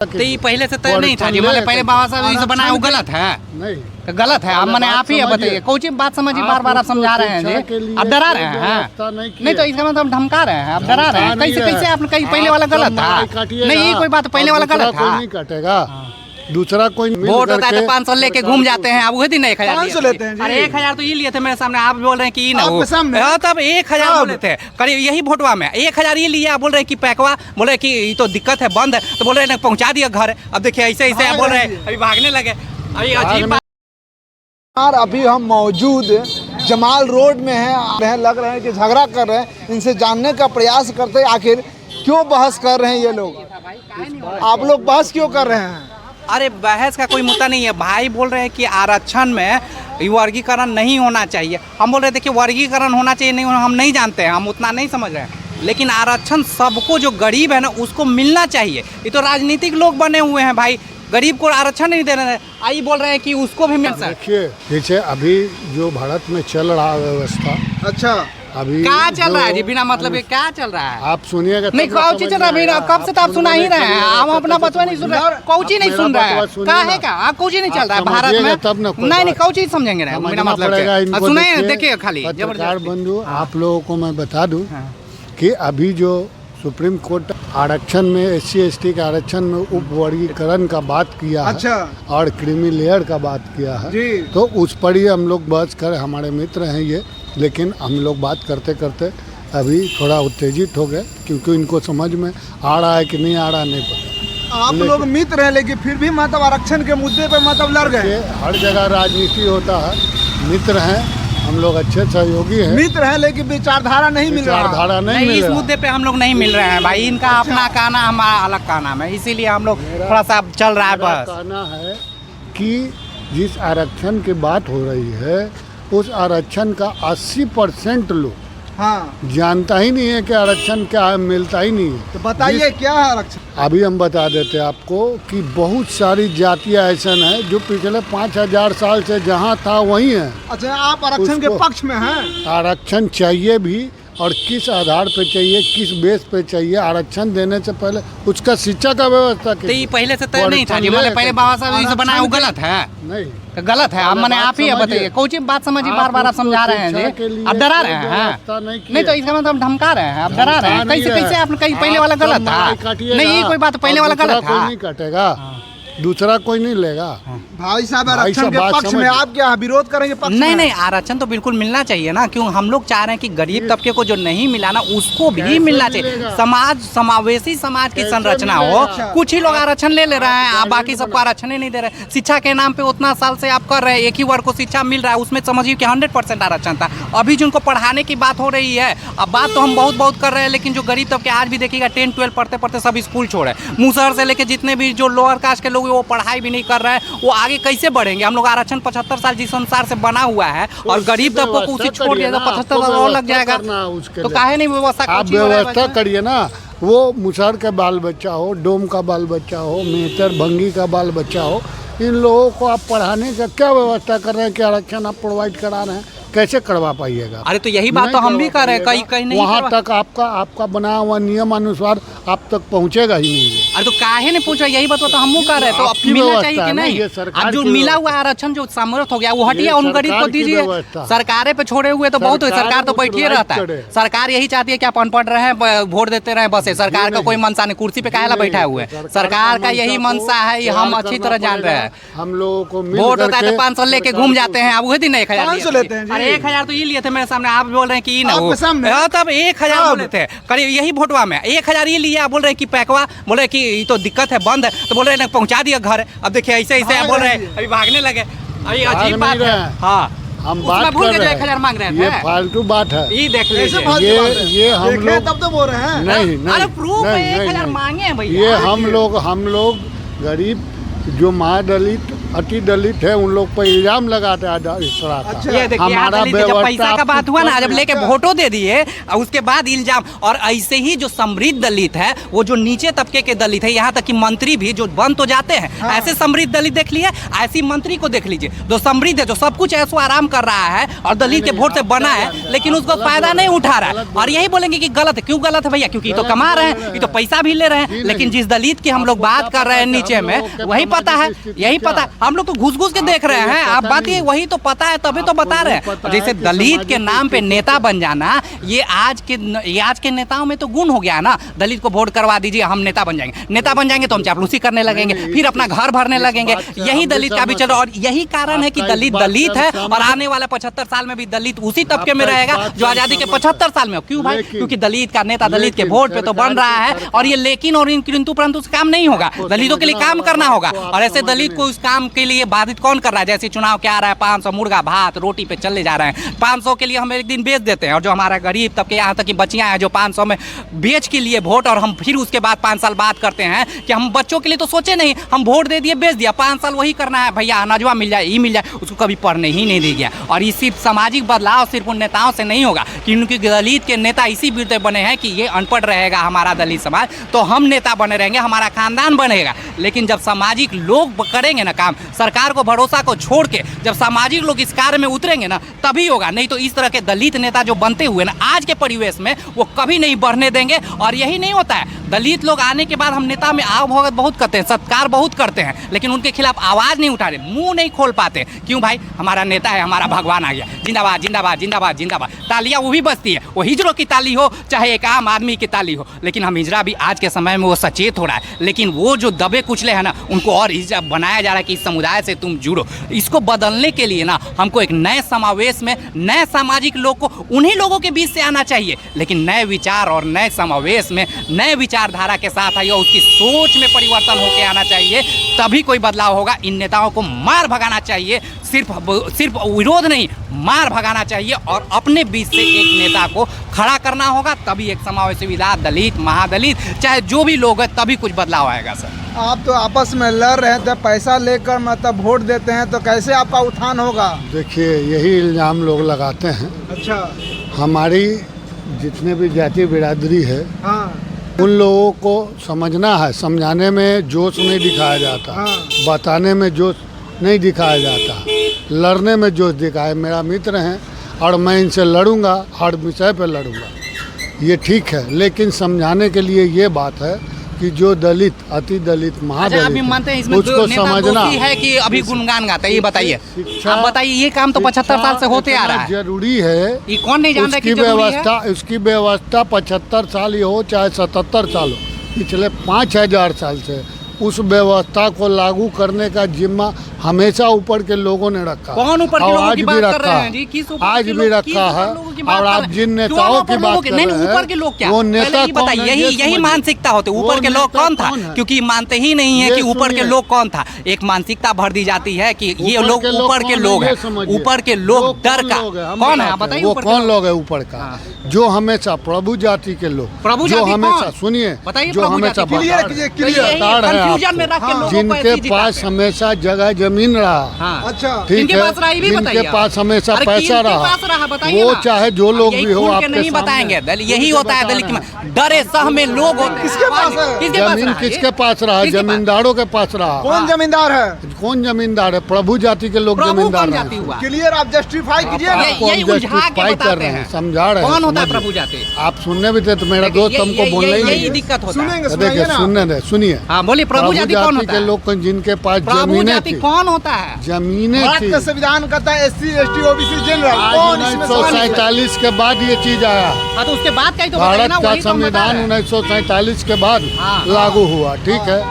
तो ये पहले से तय नहीं था जी, मैंने पहले बाबा साहब इसे बनाया, वो गलत है। नहीं गलत है। अब मैंने आप ही बताइए, कोई चीज बात समझिए, बार बार आप समझा रहे हैं जी, आप डरा रहे हैं। नहीं तो इसका मतलब धमका रहे हैं, आप डरा रहे हैं। कैसे आप कहीं पहले वाला गलत था? नहीं ये कोई बात, पहले वाला गलत था। नहीं काटेगा दूसरा कोई वोट होता है तो 500 लेके घूम जाते हैं। अब वही दिन 1000 लेते हैं। अरे 1000 तो ये लिए थे मेरे सामने, आप बोल रहे हैं कि ना हो तब 1000 बोले थे करीब यही वोटवा में 1000 ये लिए। आप बोल रहे हैं कि पैकवा, बोल रहे कि ये तो दिक्कत है, बंद है, तो बोल रहे हैं पहुंचा दिया घर। अब देखिए ऐसे ऐसे आप बोल रहे हैं, अभी भागने लगे। अभी अजीब अभी हम मौजूद जमाल रोड में हैं, लग रहे हैं कि झगड़ा कर रहे हैं। इनसे जानने का प्रयास करते हैं आखिर क्यों बहस कर रहे हैं ये लोग। आप लोग बहस क्यों कर रहे हैं? अरे बहस का कोई मुद्दा नहीं है भाई। बोल रहे हैं कि आरक्षण में वर्गीकरण नहीं होना चाहिए। हम बोल रहे हैं देखिए वर्गीकरण होना चाहिए, नहीं हम नहीं जानते हैं, हम उतना नहीं समझ रहे हैं, लेकिन आरक्षण सबको, जो गरीब है ना उसको मिलना चाहिए। ये तो राजनीतिक लोग बने हुए हैं भाई, गरीब को आरक्षण नहीं दे रहे हैं। आई बोल रहे हैं कि उसको भी मिल सकता है। देखिए पीछे अभी जो भारत में चल रहा व्यवस्था, अच्छा अभी क्या चल रहा है जी, बिना मतलब के क्या चल रहा है? आप सुनिएगा नहीं कौची चल रहा है, कब से तो आप सुना ही रहे हैं। हम अपना बतवा नहीं सुन रहे, कौची नहीं सुन रहा है, क्या है क्या? आप कौची नहीं चल रहा है भारत में, तब नहीं कौची समझेंगे ना, बिना मतलब सुनाइए। देखिए खाली पत्रकार बंधु, आप लोगों को मैं बता दूं कि अभी जो सुप्रीम कोर्ट आरक्षण में SC/ST के आरक्षण में उप वर्गीकरण का बात किया है, अच्छा, और क्रीमी लेयर का बात किया है जी, तो उस पर ही हम लोग बहस कर, हमारे मित्र हैं ये, लेकिन हम लोग बात करते करते अभी थोड़ा उत्तेजित हो गए, क्योंकि इनको समझ में आ रहा है कि नहीं आ रहा नहीं पता। आप लोग मित्र हैं लेकिन फिर भी मतलब आरक्षण के मुद्दे पे मतलब लड़ गए। हर जगह राजनीति होता है, मित्र हैं हम लोग, अच्छे सहयोगी हैं, मित्र हैं लेकिन विचारधारा नहीं मिल रहा। विचारधारा नहीं मिल इस रहा। मुद्दे पे हम लोग नहीं मिल रहे हैं भाई। इनका अपना कहना, हमारा अलग कहना है, इसीलिए हम लोग थोड़ा सा चल रहा है। मेरा बस कहना है कि जिस आरक्षण की बात हो रही है उस आरक्षण का 80% लोग हाँ, जानता ही नहीं है कि आरक्षण क्या है, मिलता ही नहीं है। तो बताइए क्या है आरक्षण? अभी हम बता देते हैं आपको कि बहुत सारी जातियां ऐसा हैं जो पिछले 5000 साल से जहां था वहीं है। अच्छा, आप आरक्षण के पक्ष में हैं? आरक्षण चाहिए भी, और किस आधार पे चाहिए, किस बेस पे चाहिए। आरक्षण देने से पहले उसका शिक्षा का व्यवस्था तो ये पहले से तय नहीं था जी, मैंने पहले बाबा साहब इसे बनाया, वो गलत है। नहीं गलत है। अब मैंने आप ही बताइए, कोई चीज बात समझिए, बार बार आप समझा रहे हैं जी, आप डरा रहे हैं। नहीं तो इसका मतलब धमका रहे हैं, आप डरा रहे हैं। कैसे आप कहीं पहले वाला गलत था? नहीं ये कोई बात, पहले वाला गलत था। नहीं काटेगा दूसरा कोई नहीं लेगा। भाई साहब आरक्षण के पक्ष में आप क्या विरोध करेंगे? पक्ष नहीं नहीं, आरक्षण तो बिल्कुल मिलना चाहिए ना। क्यों हम लोग चाह रहे हैं कि गरीब तबके को जो नहीं मिला ना उसको भी मिलना चाहिए। समाज, समावेशी समाज की संरचना हो। कुछ ही लोग आरक्षण ले रहे हैं, आप बाकी सबको आरक्षण ही नहीं दे रहे। शिक्षा के नाम पे उतना साल से आप कर रहे हैं, एक ही वर्ग को शिक्षा मिल रहा है, उसमें समझिए कि 100% आरक्षण था। अभी जिनको पढ़ाने की बात हो रही है, अब बात तो हम बहुत कर रहे हैं, लेकिन जो गरीब तबके आज भी देखिएगा 10-12 पढ़ते पढ़ते सब स्कूल छोड़े। मुसहर से लेके जितने भी जो लोअर कास्ट के लोग वो पढ़ाई भी नहीं कर रहे हैं, वो आगे कैसे बढ़ेंगे? हम लोग आरक्षण 75 साल जिस अनुसार से बना हुआ है, और गरीब तबकों को उसी छोड़ दिया तो 75 साल और लग जाएगा। तो काहे नहीं व्यवस्था? आप व्यवस्था करिए ना। वो मुसहर का बाल बच्चा हो, डोम का बाल बच्चा हो, मेहतर भंगी का बाल बच्चा हो, इन लोगों को आप पढ़ाने का क्या व्यवस्था कर रहे हैं कि आरक्षण आप प्रोवाइड करा रहे हैं? कैसे करवा पाइएगा? अरे तो यही बात तो हम भी कर रहे हैं, कहीं नहीं वहाँ तक आपका बना हुआ नियम अनुसार आप तक पहुँचेगा ही नहीं है। अरे तो काहे नहीं पूछ रहे? यही बात तो हम कर रहे हैं। तो अब मिलना चाहिए कि नहीं? अब जो मिला हुआ आरक्षण जो समर्थ हो गया वो हटिए, उन गरीब को दीजिए। सरकारें पे छोड़े हुए तो बहुत है, सरकार तो बैठिए रहता है। सरकार यही चाहती है कि आप अनपढ़ रहे, वोट देते रहे, बस। सरकार का कोई मनसा नहीं, कुर्सी पे काहे बैठा हुआ है। सरकार का यही मनसा है, ये हम अच्छी तरह जान रहे हैं। हम लोगों को वोट होता है तो 500 लेके घूम जाते हैं। अब वही दिन 1000 लेते हैं। अरे 1000 तो ये लिए थे मेरे सामने, आप बोल रहे हैं कि ना हो तब 1000 बोले थे करीब यही वोटवा में 1000 ये लिए। आप बोल रहे हैं कि पैकवा, बोल रहे कि ये तो दिक्कत है, बंद है, तो बोल रहे हैं पहुंचा दिया घर। अब देखिए ऐसे ऐसे आप बोल रहे हैं, अभी भागने लगे। अभी अजीब बात है। हाँ हम बात कर रहे हैं, 1000 मांग रहे थे, ये फालतू बात है। ये देख लीजिए, ये हम लोग तब तो बोल रहे हैं। नहीं अरे प्रूफ है, 1000 मांगे हैं भैया। ये हम लोग गरीब जो महादलित अति दलित है उन लोग पर इल्जाम लगाते हैं इस तरह का। अच्छा। ये देखिए यहाँ हमारा दलित जब व्यवस्था पैसा का बात हुआ ना, जब लेके आपको वोटो दे दिए और उसके बाद इल्जाम, और ऐसे ही जो समृद्ध दलित है, वो जो नीचे तबके के दलित है, यहाँ तक कि मंत्री भी जो बन तो जाते हैं, हाँ। ऐसे समृद्ध दलित देख लिए, ऐसी मंत्री को देख लीजिए जो समृद्ध है, जो सब कुछ ऐसो आराम कर रहा है और दलित के वोट से बना है, लेकिन उसको फायदा नहीं उठा रहा है। और यही बोलेंगे कि गलत है। क्यों गलत है भैया? क्योंकि ये तो कमा रहे हैं, ये तो पैसा भी ले रहे हैं। लेकिन जिस दलित की हम लोग बात कर रहे हैं नीचे में, वही पता है, यही पता है। हम लोग तो घुस घुस के देख रहे हैं, आप बात ये वही तो पता है, तभी तो बता रहे हैं। जैसे दलित के नाम पे नेता बन जाना, ये आज के नेताओं में तो गुण हो गया है ना। दलित को वोट करवा दीजिए, हम नेता बन जाएंगे। नेता बन जाएंगे तो हम चापलूसी करने लगेंगे, फिर अपना घर भरने लगेंगे। यही दलित का भी चल रहा है, और यही कारण है कि दलित दलित है, और आने वाला 75 साल में भी दलित उसी तबके में रहेगा जो आजादी के 75 साल में हो। क्यों भाई? क्योंकि दलित का नेता दलित के वोट पे तो बन रहा है, और ये लेकिन और इन किंतु परंतु से काम नहीं होगा। दलितों के लिए काम करना होगा, और ऐसे दलित को इस काम के लिए बाधित कौन कर रहा है? जैसे चुनाव क्या आ रहा है, 500 मुर्गा भात रोटी पे चले जा रहे हैं। 500 के लिए हम एक दिन बेच देते हैं, और जो हमारा गरीब तबके, यहाँ तक कि बच्चियां हैं जो 500 में बेच के लिए वोट, और हम फिर उसके बाद 5 साल बात करते हैं कि हम बच्चों के लिए तो सोचे नहीं, हम वोट दे दिए, बेच दिया, 5 साल वही करना है भैया, अनाजवा मिल जाए, ये मिल जाए, उसको कभी पढ़ने ही नहीं दे गया। और ये सिर्फ सामाजिक बदलाव सिर्फ उन नेताओं से नहीं होगा, क्योंकि दलित के नेता इसी विरुद्ध बने हैं कि ये अनपढ़ रहेगा हमारा दलित समाज, तो हम नेता बने रहेंगे, हमारा खानदान बनेगा। लेकिन जब सामाजिक लोग करेंगे ना काम, सरकार को भरोसा को छोड़ के जब सामाजिक लोग इस कार्य में उतरेंगे ना, तभी होगा। नहीं तो इस तरह के दलित नेता जो बनते हुए ना आज के परिवेश में, वो कभी नहीं बढ़ने देंगे। और यही नहीं होता है, दलित लोग आने के बाद हम नेता में आव भगत बहुत करते हैं, सत्कार बहुत करते हैं, लेकिन उनके खिलाफ आवाज नहीं उठा रहे, मुंह नहीं खोल पाते। क्यों भाई? हमारा नेता है, हमारा भगवान आ गया, जिंदाबाद जिंदाबाद जिंदाबाद जिंदाबाद, तालियां वो भी बजती है, वो हिजड़ों की ताली हो चाहे एक आम आदमी की ताली हो। लेकिन हम हिजड़ा भी आज के समय में वो सचेत हो रहा है, लेकिन वो जो दबे कुचले हैं ना, उनको और हिजड़ा बनाया जा रहा है कि इस समुदाय से तुम जुड़ो। इसको बदलने के लिए ना हमको एक नए समावेश में, नए सामाजिक लोग को उन्हीं लोगों के बीच से आना चाहिए, लेकिन नए विचार और नए समावेश में, नए विचारधारा के साथ आइए, उसकी सोच में परिवर्तन होकर आना चाहिए, तभी कोई बदलाव होगा। इन नेताओं को मार भगाना चाहिए, सिर्फ विरोध नहीं, मार भगाना चाहिए, और अपने बीच से एक नेता को खड़ा करना होगा, तभी एक समावेशी विधा, दलित, महादलित, चाहे जो भी लोग हैं, तभी कुछ बदलाव आएगा। सर आप तो आपस में लड़ रहे हैं, जब पैसा लेकर मतलब वोट देते हैं, तो कैसे आपका उत्थान होगा? देखिए, यही इल्ज़ाम लोग लगाते हैं। अच्छा। हमारी जितने भी जाति बिरादरी है, हाँ उन लोगों को समझना है, समझाने में जोश नहीं दिखाया जाता, हाँ। बताने में जोश नहीं दिखाया जाता, लड़ने में जोश दिखाए। मेरा मित्र हैं और मैं इनसे लड़ूंगा, हर विषय पर लड़ूंगा, ये ठीक है, लेकिन समझाने के लिए ये बात है कि जो दलित, अति दलित, अच्छा, महादलित, अभी मानते हैं इसमें उसको नेता समझना दोषी है कि अभी गुणगान गाता है? ये बताइए, शिक्षा- आप बताइए, ये काम तो 75 साल से होते आ रहा है, जरूरी है। ये कौन नहीं जानता कि उसकी जरूरी है? व्यवस्था, उसकी व्यवस्था 75 साल ही हो चाहे 77 साल हो, पिछले 5000 साल से उस व्यवस्था को लागू करने का जिम्मा हमेशा ऊपर के लोगों ने रखा। कौन ऊपर के और लोगों आज की भी बात कर रखा रहे हैं है, जी? किस ऊपर आज के भी लोग- किस रखा ऊपर है। लोगों की बात और कर आप रहे हैं? जिन क्यों नेताओं ऊपर की बात लोगों कर नहीं, रहे ऊपर के लोग क्या? वो पहले नेता ये बताइए, कौन है, यही समझिए। मानसिकता होती, वो ऊपर के लोग नेता कौन था? कौन है? क्योंकि मानते ही नहीं है ये कि ऊपर के सुनिए। लोग कौन था। एक मानसिकता भर दी जाती है कि ये ऊपर लोग के लोग ऊपर के कौन लोग है, हैं, ये समझिए। ऊपर के लोग डर का कौन है? आप बताइए, वो ऊपर के कौन लोग? लोग है ऊपर का? हाँ। जो हमेशा प्रभु जाति के लोग, प्रभु जो जाति हमेशा, कौन? सुनिए, बताइए, जो प्रभु हमेशा जाति कौन? क्लियर कीजिए, क्लियर। बता रहे हैं कंफ्यूजन में रख के आपको, लोगों को जिनके ऐसी पास जिताते हैं। हमेशा जगह जमीन रहा, हाँ। अच्छा। ठीक किनके है, पास रहा ये भी बताइए जिनके आप। पास हमेशा अरे पैसा किनके रहा, पास रहा बताइए वो ना। चाहे जो लोग यही भी हो, खुल के आपके नहीं सामने बताएंगे। खुल यही के होता है बता दलित रहे हैं। में, डरे सह में लोग होते हैं। किसके पास है? किसके पास जमीन रहा? किसके पास रहा? किसके पास? जमींदारों के पास रहा। कौन जमींदार है? कौन जमींदार है? प्रभु जाति के लोग प्रभु जमींदार कौन हैं। जाति हुआ? क्लियर, आप जस्टिफाई कीजिए ना। ये- आपको यही हम उलझा के justify बताते कर रहे हैं, हैं। समझा रहे हैं। कौन होता है समझिए। प्रभु जाति? आप सुनने भी थे तो मेरा दोस्त हमको बोलना ही यही नहीं। दिक्कत होता है। सुनेंगे, देखिए, सुनाइए ना। सुनने दे, सुनिए। हाँ बोलिए, प्रभु जाति कौन होता के है? लोग जिनके पास प्रभु जमीनें जाति थी, कौन होता है? जमीनें भारत थी। का संविधान कहता है SC ST OBC जनरल। आज कौन इसमें सवाल है? 1947 के बाद ये चीज आया। हाँ तो उसके बाद का ही तो बताइए भारत ना, का वही तो हम बता संविधान रहे हैं। 1947 के बाद हाँ। लागू हुआ, ठीक है,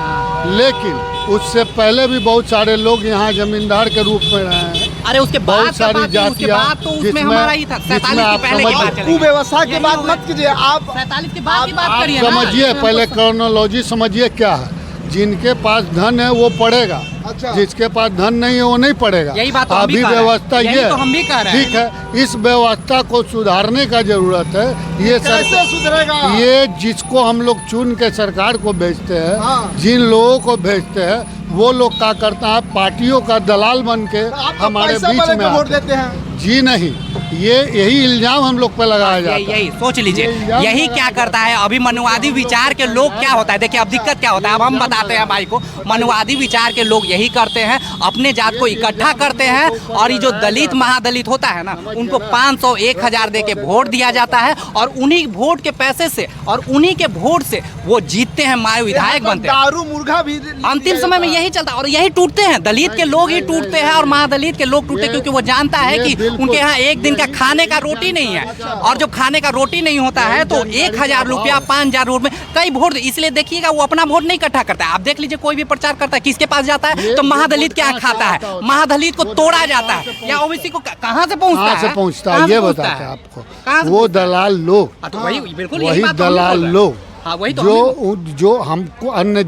लेकिन उससे पहले भी बहुत सारे लोग यहाँ जमींदार के रूप में रहे हैं। अरे उसके बाद बहुत सारी उसके जातियाँ, बाद तो उसमें जिसमें- हमारा ही था, जिसमें 47 आप के पहले की समझ- बात चलेगी। कुव्यवस्था की यही बात होगा। मत कीजिए आप। 47 के बाद की बात आप करिए ना। समझिए, पहले क्रोनोलॉजी समझिए क्या है। जिनके पास धन है वो पढ़ेगा, अच्छा। जिसके पास धन नहीं है वो नहीं पढ़ेगा। यही बात तो हम भी अभी कह रहे हैं। व्यवस्था यही ये तो हम भी कह रहे हैं। ठीक है, इस व्यवस्था को सुधारने का जरूरत है। ये कैसे सुधरेगा? ये जिसको हम लोग चुन के सरकार को भेजते हैं, हाँ। जिन लोगों को भेजते हैं वो लोग क्या करता है, पार्टियों का दलाल बन के आप हमारे पैसा बीच वाले में को वोट आते हैं। देते हैं। जी नहीं, यही इल्जाम हम लोग पे लगाया जाता है। यही सोच लीजिए, इल्जाम यही लगाया क्या करता है अभी मनुवादी विचार के लोग। क्या होता है देखिए, अब दिक्कत क्या होता है, अब हम बताते हैं भाई को। मनुवादी विचार के लोग यही करते हैं, अपने जात को इकट्ठा करते हैं, और ये जो दलित महादलित होता है ना, उनको 500 1000 दे के वोट दिया जाता है, और उन्हीं वोट के पैसे से और उन्हीं के वोट से वो जीतते हैं, माय विधायक बनते हैं। दारू मुर्गा भी अंतिम समय में यही चलता है, और यही टूटते हैं, दलित के लोग ही टूटते हैं और महादलित के लोग टूटते हैं, क्योंकि वो जानता है कि उनके यहाँ एक दिन का खाने का रोटी नहीं है, और जब खाने का रोटी नहीं होता है तो 1000 रुपया 5000 वोट में कई वोट, इसलिए देखिएगा वो अपना वोट नहीं इकट्ठा करता है। आप देख लीजिए, कोई भी प्रचार करता है किसके पास जाता है तो महादलित क्या खाता है, महादलित को तोड़ा जाता है, या ओबीसी को कहाँ से पहुँचता है, पहुँचता है ये बताते हैं कहाँ आपको। से वो दलाल लोग, तो वही बिल्कुल यही वही बात तो हम भी दलाल बोल रहे हैं। लोग हाँ, वही तो हम भी जो हमको अन्य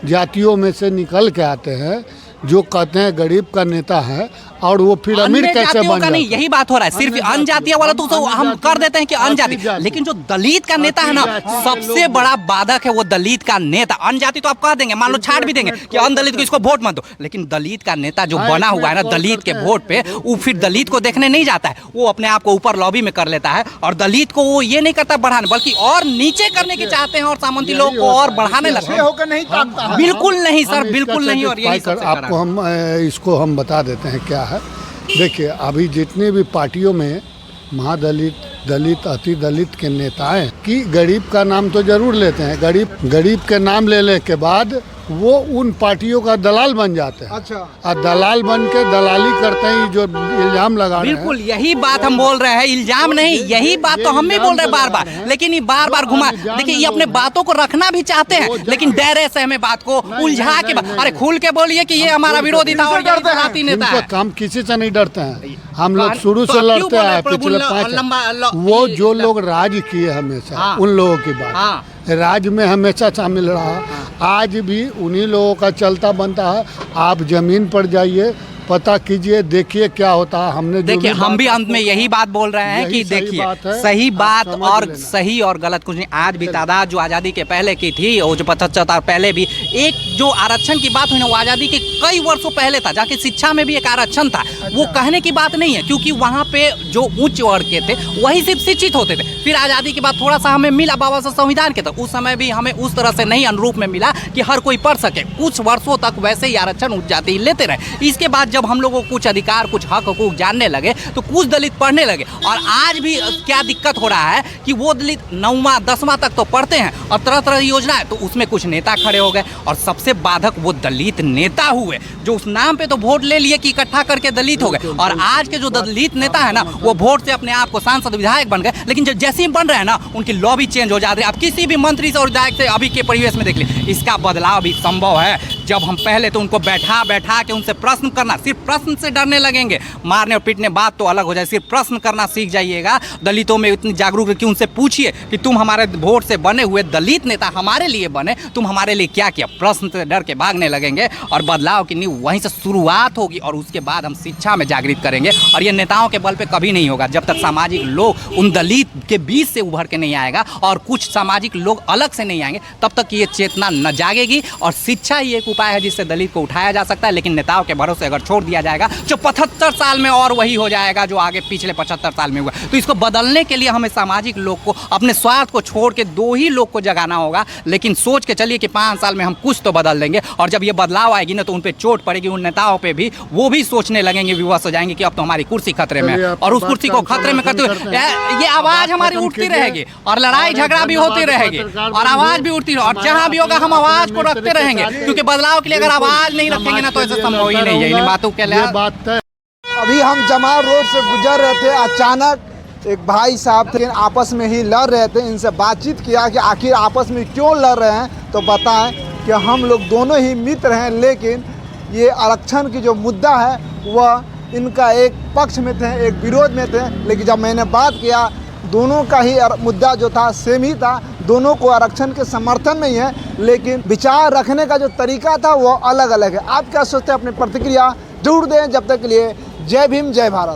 जातियों में से निकल के आते हैं, जो कहते हैं गरीब का नेता है, और वो फिर अमीर अन्य कैसे जातियों बन का नहीं, जाता है? यही बात हो रहा है। सिर्फ अन्य जातीय वाला तो हम कर देते हैं कि अन्य जाति, लेकिन जो दलित का नेता है ना, सबसे बड़ा बाधक है वो दलित का नेता। अन्य जाति तो आप कह देंगे, मान लो छाट भी देंगे कि अन्य दलित को इसको वोट मत दो, लेकिन दलित का नेता जो बना हुआ है ना दलित के वोट पे, वो फिर दलित को देखने नहीं जाता है, वो अपने आप को ऊपर लॉबी में कर लेता है, और दलित को वो ये नहीं करता बढ़ाने, बल्कि और नीचे करने की चाहते हैं, और सामंती लोग को और बढ़ाने लगते हैं। होकर नहीं ताकता है। बिल्कुल नहीं हम सर, इसका बिल्कुल नहीं। और यही सबसे आपको खराब। हम इसको हम बता देते हैं क्या है। देखिए, अभी जितनी भी पार्टियों में महादलित, दलित, अति दलित के नेता हैं कि गरीब का नाम तो जरूर लेते हैं, गरीब के नाम लेने के बाद वो उन पार्टियों का दलाल बन जाते हैं। अच्छा। और दलाल बन के दलाली करते हैं, जो इल्जाम लगा रहे हैं। बिल्कुल यही बात हम बोल रहे हैं, इल्जाम नहीं, यही बात तो हम भी बोल रहे हैं बार बार, लेकिन ये बार बार घुमा। देखिए, ये अपने बातों को रखना भी चाहते हैं, लेकिन डरे से हमें बात को उलझा के अरे खुल के बोलिए कि ये हमारा विरोधी था और ये जाति नेता है। काम किसी से नहीं डरते हैं, हम लोग तो शुरू तो से अब क्यों लड़ते बोल रहे हैं प्रभु पिछले वो जो लोग राज किए हमेशा, हाँ। उन लोगों की बात, हाँ। राज में हमेशा शामिल रहा, आज भी उन्हीं लोगों का चलता बनता है। आप जमीन पर जाइए, पता कीजिए, देखिए क्या होता है। हमने देखिए, हम भी अंत में यही बात बोल रहे हैं कि देखिए, सही बात और सही और गलत कुछ नहीं। आज भी तादाद जो आज़ादी के पहले की थी, और जो 75 पहले भी एक जो आरक्षण की बात हुई ना, वो आज़ादी के कई वर्षों पहले था, जाके शिक्षा में भी एक आरक्षण था। वो कहने की बात नहीं है, क्योंकि वहाँ पे जो उच्च वर्ग के थे वही सिर्फ शिक्षित होते थे। फिर आज़ादी के बाद थोड़ा सा हमें मिला बाबा साहब संविधान के तक, उस समय भी हमें उस तरह से नहीं अनुरूप में मिला कि हर कोई पढ़ सके। कुछ वर्षों तक वैसे ही आरक्षण उच्च जाति लेते रहे। इसके बाद जब हम लोगों को कुछ अधिकार, कुछ हक हकूक जानने लगे, तो कुछ दलित पढ़ने लगे। और आज भी क्या दिक्कत हो रहा है कि वो दलित 9वां 10वां तक तो पढ़ते हैं, और तरह तरह की योजना है, तो उसमें कुछ नेता खड़े हो गए, और सबसे बाधक वो दलित नेता हुए, जो उस नाम पे तो वोट ले लिए कि इकट्ठा करके दलित हो गए। और आज के जो दलित नेता है ना, वो वोट से अपने आप को सांसद विधायक बन गए, लेकिन जब जैसे ही बन रहे हैं ना, उनकी लॉबी चेंज हो जाती है। आप किसी भी मंत्री से और विधायक से अभी के परिवेश में देख लीजिए, इसका बदलाव भी संभव है। जब हम पहले तो उनको बैठा बैठा के उनसे प्रश्न करना, सिर्फ प्रश्न से डरने लगेंगे, मारने और पीटने बात तो अलग हो जाए, सिर्फ प्रश्न करना सीख जाइएगा। दलितों में इतनी जागरूक है कि उनसे पूछिए कि तुम हमारे वोट से बने हुए दलित नेता हमारे लिए बने, तुम हमारे लिए क्या किया। प्रश्न से डर के भागने लगेंगे, और बदलाव की नींव वहीं से शुरुआत होगी, और उसके बाद हम शिक्षा में जागृत करेंगे। और ये नेताओं के बल पे कभी नहीं होगा, जब तक सामाजिक लोग उन दलित के बीच से उभर के नहीं आएगा, और कुछ सामाजिक लोग अलग से नहीं आएंगे, तब तक ये चेतना न जागेगी। और शिक्षा ही एक उपाय है जिससे दलित को उठाया जा सकता है। लेकिन नेताओं के भरोसे अगर छोड़ दिया जाएगा, जो 75 साल में और वही हो जाएगा जो आगे पिछले 75 साल में हुआ। तो इसको बदलने के लिए हमें सामाजिक लोग को, अपने स्वार्थ को छोड़ के दो ही लोग को जगाना होगा। लेकिन सोच के चलिए कि 5 साल में हम कुछ तो बदल देंगे, और जब ये बदलाव आएगी ना, तो उन पे चोट पड़ेगी, उन नेताओं पे भी। वो भी सोचने लगेंगे, विवश हो जाएंगे कि अब तो हमारी कुर्सी खतरे में है, और उस कुर्सी को खतरे में करते हुए ये आवाज हमारी उठती रहेगी, और लड़ाई झगड़ा भी होती रहेगी, और आवाज भी उठती रहेगी। और जहां भी होगा हम आवाज को रखते रहेंगे, क्योंकि बदलाव के लिए अगर आवाज नहीं रखेंगे ना, तो ऐसा संभव ही नहीं है। इन बातों के लिए बात है। अभी हम जमाल रोड से गुजर रहे थे, अचानक एक भाई साहब थे, आपस में ही लड़ रहे थे। इनसे बातचीत किया कि आखिर आपस में क्यों लड़ रहे हैं, तो बताएं कि हम लोग दोनों ही मित्र हैं, लेकिन ये आरक्षण की जो मुद्दा है वह इनका एक पक्ष में थे, एक विरोध में थे। लेकिन जब मैंने बात किया, दोनों का ही मुद्दा जो था सेम ही था। दोनों को आरक्षण के समर्थन में ही है, लेकिन विचार रखने का जो तरीका था वो अलग अलग है। आप क्या सोचते हैं, अपनी प्रतिक्रिया जरूर दें। जब तक के लिए जय भीम, जय भारत।